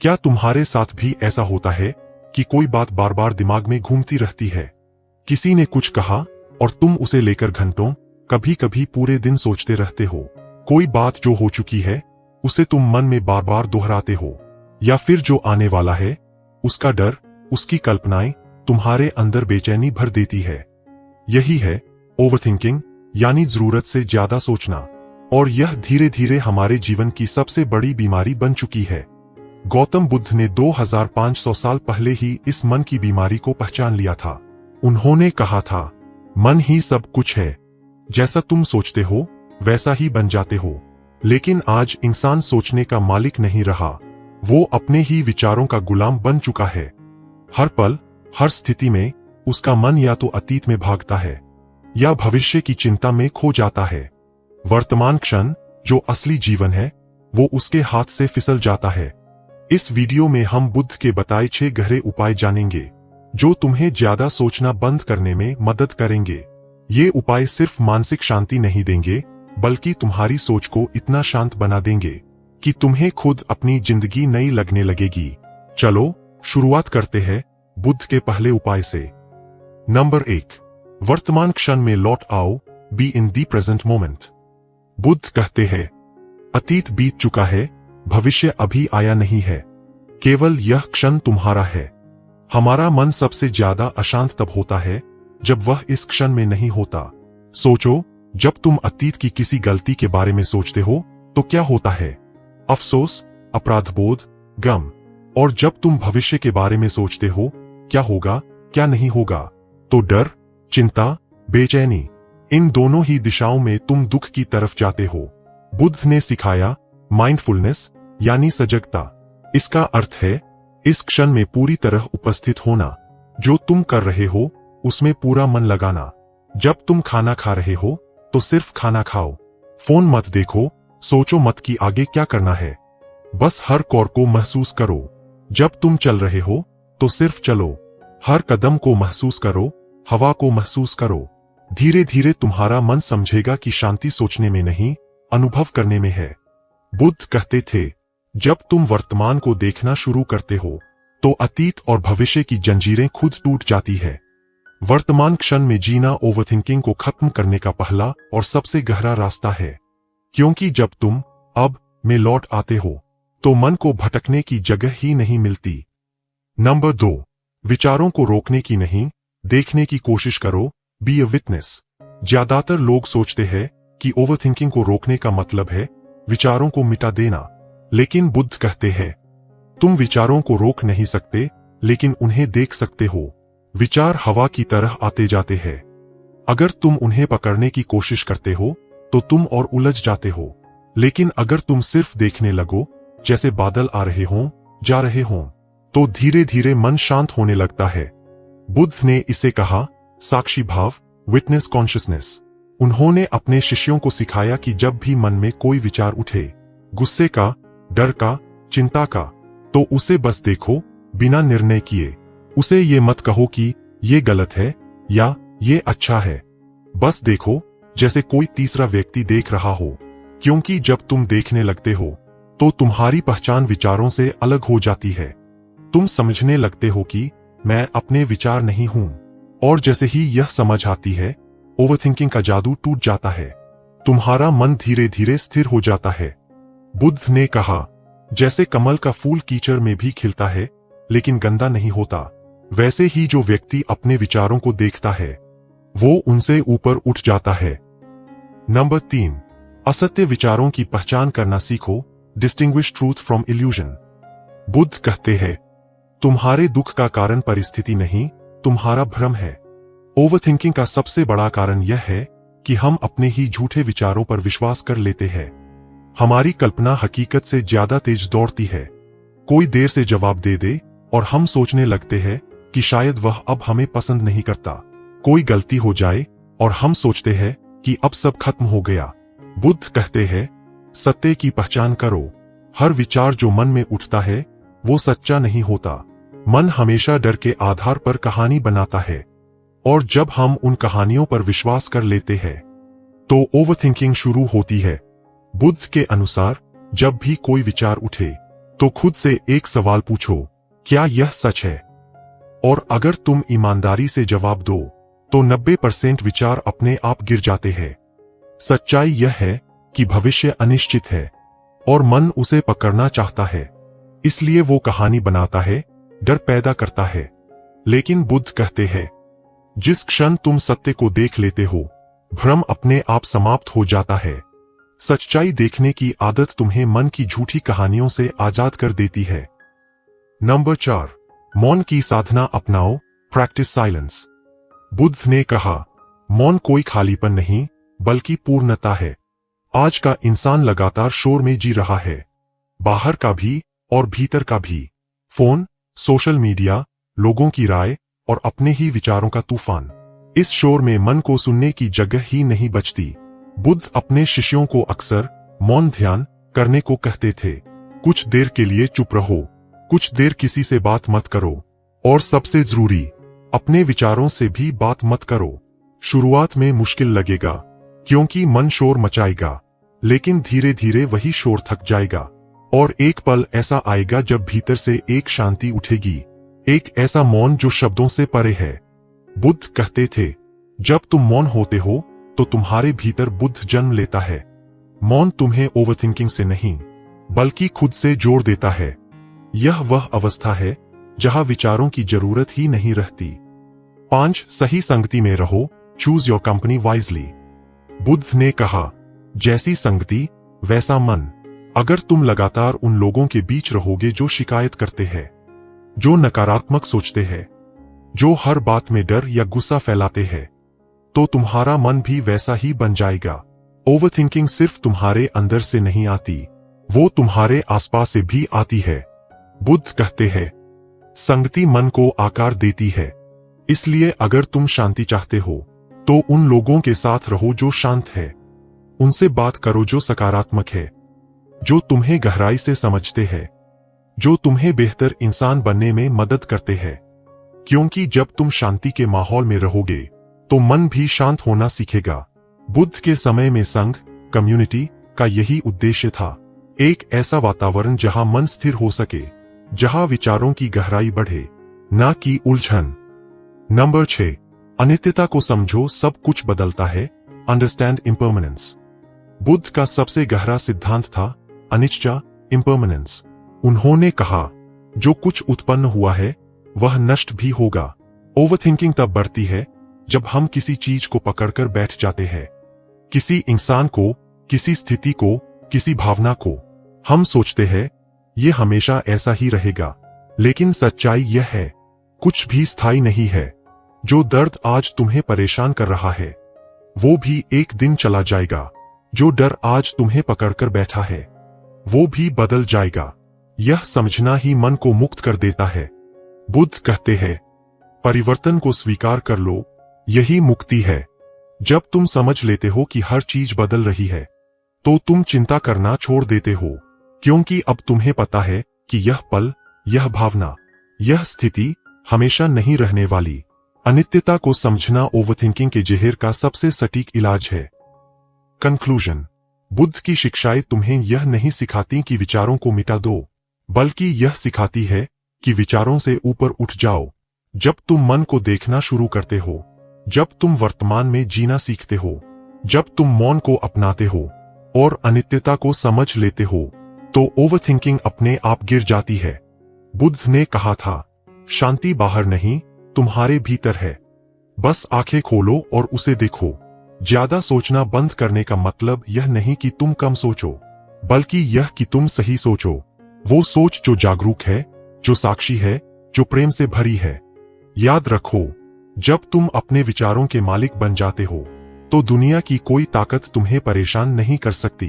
क्या तुम्हारे साथ भी ऐसा होता है कि कोई बात बार बार दिमाग में घूमती रहती है? किसी ने कुछ कहा और तुम उसे लेकर घंटों, कभी कभी पूरे दिन सोचते रहते हो। कोई बात जो हो चुकी है उसे तुम मन में बार बार दोहराते हो, या फिर जो आने वाला है उसका डर, उसकी कल्पनाएं तुम्हारे अंदर बेचैनी भर देती है। यही है ओवरथिंकिंग, यानी जरूरत से ज्यादा सोचना, और यह धीरे धीरे हमारे जीवन की सबसे बड़ी बीमारी बन चुकी है। गौतम बुद्ध ने 2500 साल पहले ही इस मन की बीमारी को पहचान लिया था। उन्होंने कहा था, मन ही सब कुछ है, जैसा तुम सोचते हो वैसा ही बन जाते हो। लेकिन आज इंसान सोचने का मालिक नहीं रहा, वो अपने ही विचारों का गुलाम बन चुका है। हर पल, हर स्थिति में उसका मन या तो अतीत में भागता है या भविष्य की चिंता में खो जाता है। वर्तमान क्षण, जो असली जीवन है, वो उसके हाथ से फिसल जाता है। इस वीडियो में हम बुद्ध के बताए 6 गहरे उपाय जानेंगे, जो तुम्हें ज्यादा सोचना बंद करने में मदद करेंगे। ये उपाय सिर्फ मानसिक शांति नहीं देंगे, बल्कि तुम्हारी सोच को इतना शांत बना देंगे कि तुम्हें खुद अपनी जिंदगी नई लगने लगेगी। चलो शुरुआत करते हैं बुद्ध के पहले उपाय से। नंबर 1, वर्तमान क्षण में लौट आओ, be in the present moment. Buddha कहते हैं, अतीत बीत चुका है, भविष्य अभी आया नहीं है, केवल यह क्षण तुम्हारा है। हमारा मन सबसे ज्यादा अशांत तब होता है जब वह इस क्षण में नहीं होता। सोचो, जब तुम अतीत की किसी गलती के बारे में सोचते हो तो क्या होता है? अफसोस, अपराधबोध, गम। और जब तुम भविष्य के बारे में सोचते हो, क्या होगा, क्या नहीं होगा, तो डर, चिंता, बेचैनी। इन दोनों ही दिशाओं में तुम दुख की तरफ जाते हो। बुद्ध ने सिखाया माइंडफुलनेस, यानी सजगता। इसका अर्थ है इस क्षण में पूरी तरह उपस्थित होना। जो तुम कर रहे हो उसमें पूरा मन लगाना। जब तुम खाना खा रहे हो तो सिर्फ खाना खाओ, फोन मत देखो, सोचो मत कि आगे क्या करना है। बस हर कौर को महसूस करो। जब तुम चल रहे हो तो सिर्फ चलो, हर कदम को महसूस करो, हवा को महसूस करो। धीरे धीरे तुम्हारा मन समझेगा कि शांति सोचने में नहीं, अनुभव करने में है। बुद्ध कहते थे, जब तुम वर्तमान को देखना शुरू करते हो तो अतीत और भविष्य की जंजीरें खुद टूट जाती है। वर्तमान क्षण में जीना ओवरथिंकिंग को खत्म करने का पहला और सबसे गहरा रास्ता है, क्योंकि जब तुम अब में लौट आते हो तो मन को भटकने की जगह ही नहीं मिलती। नंबर 2, विचारों को रोकने की नहीं, देखने की कोशिश करो, बी अ विटनेस। ज्यादातर लोग सोचते हैं कि ओवरथिंकिंग को रोकने का मतलब है विचारों को मिटा देना, लेकिन बुद्ध कहते हैं, तुम विचारों को रोक नहीं सकते, लेकिन उन्हें देख सकते हो। विचार हवा की तरह आते जाते हैं। अगर तुम उन्हें पकड़ने की कोशिश करते हो तो तुम और उलझ जाते हो, लेकिन अगर तुम सिर्फ देखने लगो, जैसे बादल आ रहे हों, जा रहे हों, तो धीरे धीरे मन शांत होने लगता है। बुद्ध ने इसे कहा साक्षी भाव, विटनेस कॉन्शियसनेस। उन्होंने अपने शिष्यों को सिखाया कि जब भी मन में कोई विचार उठे, गुस्से का, डर का, चिंता का, तो उसे बस देखो, बिना निर्णय किए। उसे ये मत कहो कि ये गलत है या ये अच्छा है, बस देखो, जैसे कोई तीसरा व्यक्ति देख रहा हो। क्योंकि जब तुम देखने लगते हो तो तुम्हारी पहचान विचारों से अलग हो जाती है। तुम समझने लगते हो कि मैं अपने विचार नहीं हूं, और जैसे ही यह समझ आती है, ओवरथिंकिंग का जादू टूट जाता है। तुम्हारा मन धीरे धीरे स्थिर हो जाता है। बुद्ध ने कहा, जैसे कमल का फूल कीचड़ में भी खिलता है लेकिन गंदा नहीं होता, वैसे ही जो व्यक्ति अपने विचारों को देखता है वो उनसे ऊपर उठ जाता है। नंबर 3, असत्य विचारों की पहचान करना सीखो, distinguish truth from illusion. Buddha कहते हैं, तुम्हारे दुख का कारण परिस्थिति नहीं, तुम्हारा भ्रम है। ओवरथिंकिंग का सबसे बड़ा कारण यह है कि हम अपने ही झूठे विचारों पर विश्वास कर लेते हैं। हमारी कल्पना हकीकत से ज्यादा तेज दौड़ती है। कोई देर से जवाब दे दे और हम सोचने लगते हैं कि शायद वह अब हमें पसंद नहीं करता। कोई गलती हो जाए और हम सोचते हैं कि अब सब खत्म हो गया। बुद्ध कहते हैं, सत्य की पहचान करो। हर विचार जो मन में उठता है वो सच्चा नहीं होता। मन हमेशा डर के आधार पर कहानी बनाता है, और जब हम उन कहानियों पर विश्वास कर लेते हैं तो ओवरथिंकिंग शुरू होती है। बुद्ध के अनुसार जब भी कोई विचार उठे तो खुद से एक सवाल पूछो, क्या यह सच है? और अगर तुम ईमानदारी से जवाब दो तो 90% विचार अपने आप गिर जाते हैं। सच्चाई यह है कि भविष्य अनिश्चित है और मन उसे पकड़ना चाहता है, इसलिए वो कहानी बनाता है, डर पैदा करता है। लेकिन बुद्ध कहते हैं, जिस क्षण तुम सत्य को देख लेते हो, भ्रम अपने आप समाप्त हो जाता है। सच्चाई देखने की आदत तुम्हें मन की झूठी कहानियों से आजाद कर देती है। नंबर 4, मौन की साधना अपनाओ, प्रैक्टिस साइलेंस। बुद्ध ने कहा, मौन कोई खालीपन नहीं बल्कि पूर्णता है। आज का इंसान लगातार शोर में जी रहा है, बाहर का भी और भीतर का भी। फोन, सोशल मीडिया, लोगों की राय और अपने ही विचारों का तूफान। इस शोर में मन को सुनने की जगह ही नहीं बचती। बुद्ध अपने शिष्यों को अक्सर मौन ध्यान करने को कहते थे। कुछ देर के लिए चुप रहो, कुछ देर किसी से बात मत करो, और सबसे जरूरी, अपने विचारों से भी बात मत करो। शुरुआत में मुश्किल लगेगा, क्योंकि मन शोर मचाएगा, लेकिन धीरे धीरे वही शोर थक जाएगा और एक पल ऐसा आएगा जब भीतर से एक शांति उठेगी, एक ऐसा मौन जो शब्दों से परे है। बुद्ध कहते थे, जब तुम मौन होते हो तो तुम्हारे भीतर बुद्ध जन्म लेता है। मौन तुम्हें ओवरथिंकिंग से नहीं बल्कि खुद से जोड़ देता है। यह वह अवस्था है जहां विचारों की जरूरत ही नहीं रहती। 5, सही संगति में रहो, choose your company wisely. Buddha ने कहा, जैसी संगति वैसा मन। अगर तुम लगातार उन लोगों के बीच रहोगे जो शिकायत करते हैं, जो नकारात्मक सोचते हैं, जो हर बात में डर या गुस्सा फैलाते हैं, तो तुम्हारा मन भी वैसा ही बन जाएगा। ओवरथिंकिंग सिर्फ तुम्हारे अंदर से नहीं आती, वो तुम्हारे आसपास से भी आती है। बुद्ध कहते हैं, संगति मन को आकार देती है, इसलिए अगर तुम शांति चाहते हो तो उन लोगों के साथ रहो जो शांत है। उनसे बात करो जो सकारात्मक है, जो तुम्हें गहराई से समझते हैं, जो तुम्हें बेहतर इंसान बनने में मदद करते हैं। क्योंकि जब तुम शांति के माहौल में रहोगे तो मन भी शांत होना सीखेगा। बुद्ध के समय में संघ, कम्युनिटी का यही उद्देश्य था। एक ऐसा वातावरण जहां मन स्थिर हो सके, जहां विचारों की गहराई बढ़े, ना कि उलझन। नंबर 6, अनित्यता को समझो, सब कुछ बदलता है, अंडरस्टैंड इम्परमानेंस। बुद्ध का सबसे गहरा सिद्धांत था अनिच्चा, इम्परमानेंस। उन्होंने कहा, जो कुछ उत्पन्न हुआ है वह नष्ट भी होगा। ओवरथिंकिंग तब बढ़ती है जब हम किसी चीज को पकड़कर बैठ जाते हैं, किसी इंसान को, किसी स्थिति को, किसी भावना को। हम सोचते हैं ये हमेशा ऐसा ही रहेगा, लेकिन सच्चाई यह है, कुछ भी स्थायी नहीं है। जो दर्द आज तुम्हें परेशान कर रहा है वो भी एक दिन चला जाएगा। जो डर आज तुम्हें पकड़कर बैठा है वो भी बदल जाएगा। यह समझना ही मन को मुक्त कर देता है। बुद्ध कहते हैं, परिवर्तन को स्वीकार कर लो, यही मुक्ति है। जब तुम समझ लेते हो कि हर चीज बदल रही है तो तुम चिंता करना छोड़ देते हो, क्योंकि अब तुम्हें पता है कि यह पल, यह भावना, यह स्थिति हमेशा नहीं रहने वाली। अनित्यता को समझना ओवरथिंकिंग के जहर का सबसे सटीक इलाज है। कंक्लूजन, बुद्ध की शिक्षाएं तुम्हें यह नहीं सिखाती कि विचारों को मिटा दो, बल्कि यह सिखाती है कि विचारों से ऊपर उठ जाओ। जब तुम मन को देखना शुरू करते हो, जब तुम वर्तमान में जीना सीखते हो, जब तुम मौन को अपनाते हो और अनित्यता को समझ लेते हो, तो ओवरथिंकिंग अपने आप गिर जाती है। बुद्ध ने कहा था, शांति बाहर नहीं, तुम्हारे भीतर है। बस आंखें खोलो और उसे देखो। ज्यादा सोचना बंद करने का मतलब यह नहीं कि तुम कम सोचो, बल्कि यह कि तुम सही सोचो। वो सोच जो जागरूक है, जो साक्षी है, जो प्रेम से भरी है। याद रखो, जब तुम अपने विचारों के मालिक बन जाते हो तो दुनिया की कोई ताकत तुम्हें परेशान नहीं कर सकती।